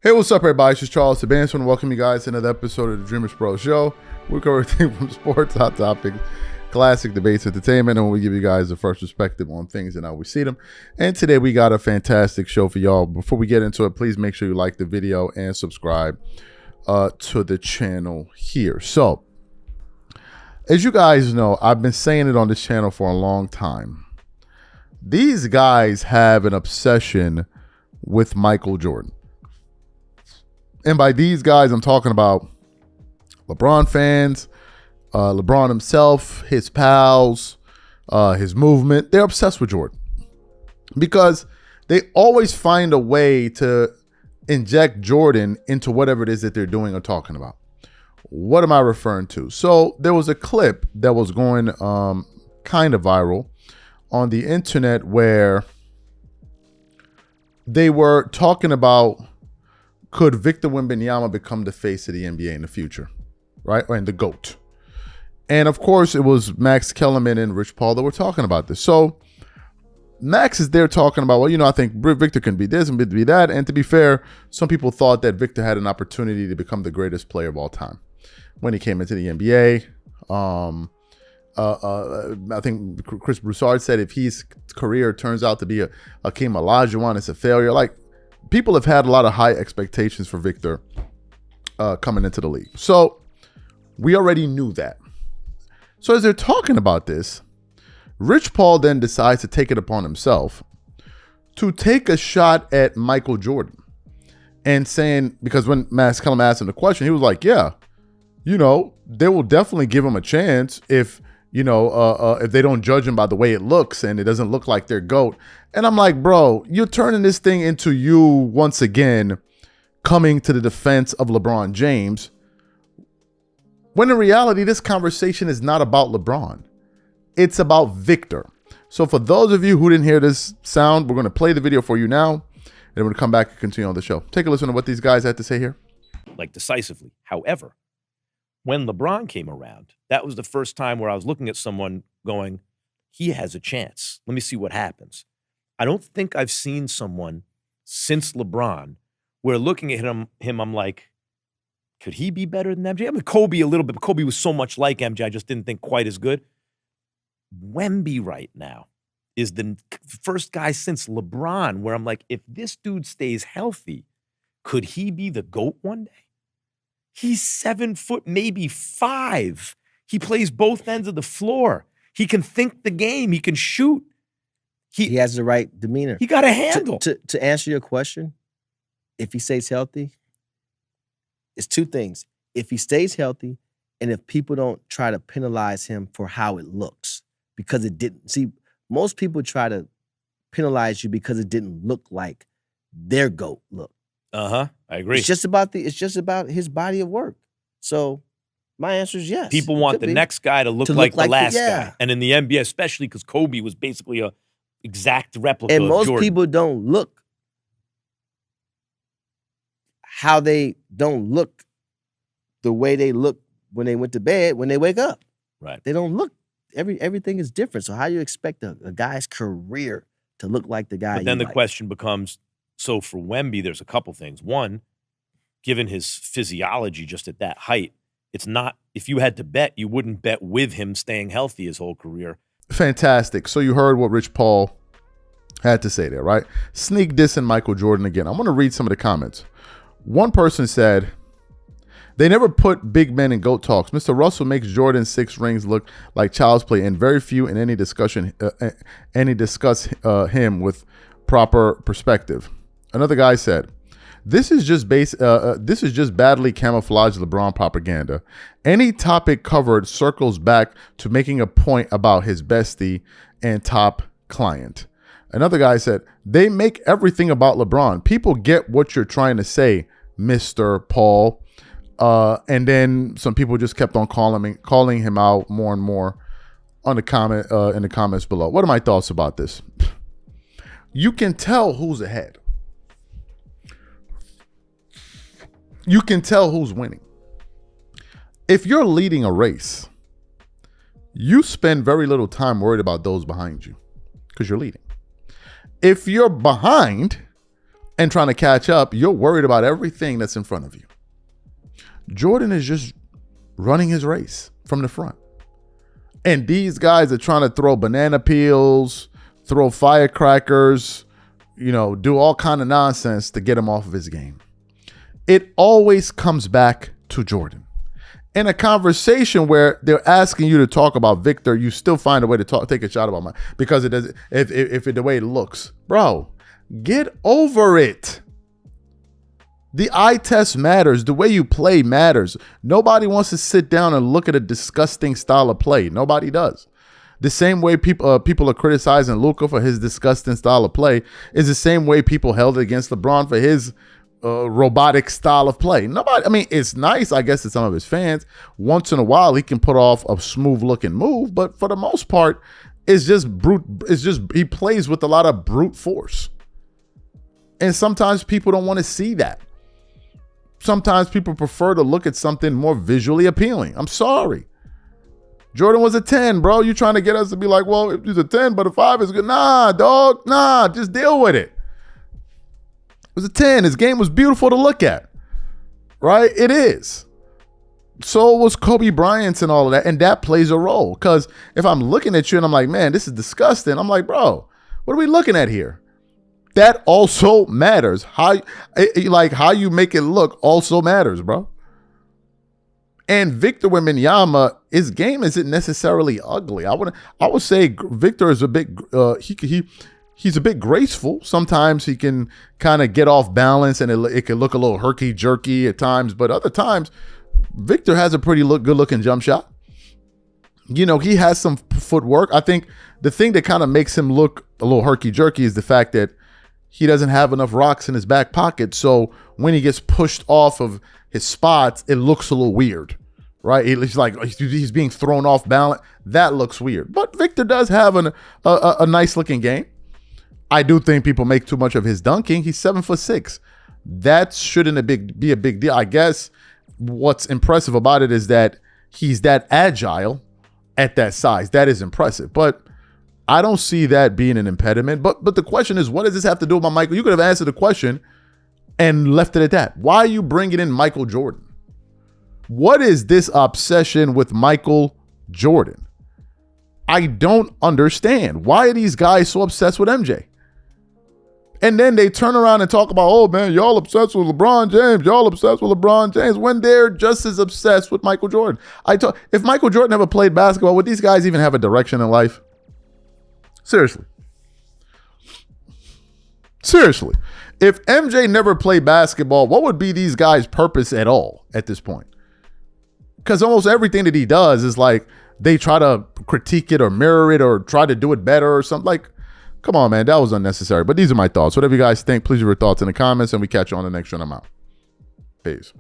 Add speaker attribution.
Speaker 1: Hey, what's up, everybody? It's just Charles Sabanson. I want to welcome you guys to another episode of the DREAMERSPRO show. We cover everything from sports, hot topics, classic debates, entertainment, and we give you guys a first perspective on things and how we see them. And today we got a fantastic show for y'all. Before we get into it, please make sure you like the video and subscribe to the channel here. So, as you guys know, I've been saying it on this channel for a long time. These guys have an obsession with Michael Jordan. And by these guys, I'm talking about LeBron fans, LeBron himself, his pals, his movement. They're obsessed with Jordan because they always find a way to inject Jordan into whatever it is that they're doing or talking about. What am I referring to? So there was a clip that was going kind of viral on the internet where they were talking about, could Victor Wembanyama become the face of the NBA in the future, right? And the GOAT. And of course, it was Max Kellerman and Rich Paul that were talking about this. So Max is there talking about, well, I think Victor can be this and be that. And to be fair, some people thought that Victor had an opportunity to become the greatest player of all time when he came into the NBA. I think Chris Broussard said if his career turns out to be a Hakeem Olajuwon, it's a failure. Like, people have had a lot of high expectations for Victor coming into the league. So we already knew that. So as they're talking about this, Rich Paul then decides to take it upon himself to take a shot at Michael Jordan and saying, because when Max Kellerman asked him the question, he was like, yeah, they will definitely give him a chance if they don't judge him by the way it looks and it doesn't look like their GOAT. And I'm like, bro, you're turning this thing into you once again coming to the defense of LeBron James, when in reality, this conversation is not about LeBron. It's about Victor. So for those of you who didn't hear this sound, we're going to play the video for you now, and we're going to come back and continue on the show. Take a listen to what these guys had to say here.
Speaker 2: Like, decisively. However, when LeBron came around, that was the first time where I was looking at someone going, he has a chance. Let me see what happens. I don't think I've seen someone since LeBron where looking at him, I'm like, could he be better than MJ? I mean, Kobe a little bit, but Kobe was so much like MJ, I just didn't think quite as good. Wemby right now is the first guy since LeBron where I'm like, if this dude stays healthy, could he be the GOAT one day? He's 7 foot, maybe 5. He plays both ends of the floor. He can think the game. He can shoot.
Speaker 3: He has the right demeanor.
Speaker 2: He got a handle.
Speaker 3: To answer your question, if he stays healthy, it's two things. If he stays healthy and if people don't try to penalize him for how it looks, because it didn't. See, most people try to penalize you because it didn't look like their GOAT look.
Speaker 2: I agree.
Speaker 3: It's just about his body of work. So my answer is yes.
Speaker 2: People want the next guy to look like the last guy. And in the NBA, especially because Kobe was basically a exact replica of Jordan.
Speaker 3: And most people don't look how they don't look the way they look when they went to bed, when they wake up.
Speaker 2: Right.
Speaker 3: They don't look. Everything is different. So how do you expect a guy's career to look like the guy?
Speaker 2: But then the question becomes, so for Wemby, there's a couple things. One, given his physiology just at that height, it's not, if you had to bet, you wouldn't bet with him staying healthy his whole career.
Speaker 1: Fantastic. So you heard what Rich Paul had to say there, right? Sneak dissing Michael Jordan again. I'm going to read some of the comments. One person said, they never put big men in GOAT talks. Mr. Russell makes Jordan's 6 rings look like child's play, and very few in any discussion, discuss him with proper perspective. Another guy said, this is just badly camouflaged LeBron propaganda. Any topic covered circles back to making a point about his bestie and top client. Another guy said, they make everything about LeBron. People get what you're trying to say, Mr. Paul. And then some people just kept on calling him out more and more on the in the comments below. What are my thoughts about this? You can tell who's ahead. You can tell who's winning. If you're leading a race, you spend very little time worried about those behind you because you're leading. If you're behind, and trying to catch up, you're worried about everything that's in front of you. Jordan is just running his race from the front. And these guys are trying to throw banana peels, throw firecrackers, do all kind of nonsense to get him off of his game. It always comes back to Jordan. In a conversation where they're asking you to talk about Victor, you still find a way to take a shot about because it does if the way it looks. Bro, get over it. The eye test matters. The way you play matters. Nobody wants to sit down and look at a disgusting style of play. Nobody does. The same way people are criticizing Luka for his disgusting style of play is the same way people held it against LeBron for his robotic style of play. It's nice, I guess, to some of his fans. Once in a while, he can put off a smooth looking move, but for the most part, it's just brute. He plays with a lot of brute force. And sometimes people don't want to see that. Sometimes people prefer to look at something more visually appealing. I'm sorry. Jordan was a 10, bro. You trying to get us to be like, well, if he's a 10, but a 5 is good. Nah, dog. Nah, just deal with it. It was a 10. His game was beautiful to look at. Right? It is. So was Kobe Bryant's and all of that. And that plays a role. Because if I'm looking at you and I'm like, man, this is disgusting. I'm like, bro, what are we looking at here? That also matters. How you make it look also matters, bro. And Victor Wembanyama, his game isn't necessarily ugly. I would say Victor is a bit he's a bit graceful. Sometimes he can kind of get off balance and it can look a little herky jerky at times, but other times Victor has a pretty good looking jump shot. He has some footwork. I think the thing that kind of makes him look a little herky jerky is the fact that he doesn't have enough rocks in his back pocket. So when he gets pushed off of his spots, it looks a little weird, right? It's like he's being thrown off balance. That looks weird. But Victor does have a nice looking game. I do think people make too much of his dunking. He's 7'6". That shouldn't be a big deal. I guess what's impressive about it is that he's that agile at that size. That is impressive. But I don't see that being an impediment. But the question is, what does this have to do with Michael? You could have answered the question and left it at that. Why are you bringing in Michael Jordan? What is this obsession with Michael Jordan? I don't understand. Why are these guys so obsessed with MJ? And then they turn around and talk about, oh man, y'all obsessed with LeBron James. Y'all obsessed with LeBron James when they're just as obsessed with Michael Jordan. If Michael Jordan never played basketball, would these guys even have a direction in life? Seriously. If MJ never played basketball, what would be these guys' purpose at all at this point? Because almost everything that he does is like they try to critique it or mirror it or try to do it better or something. Like, come on, man, that was unnecessary. But these are my thoughts. Whatever you guys think, please leave your thoughts in the comments, and we catch you on the next one. I'm out. Peace.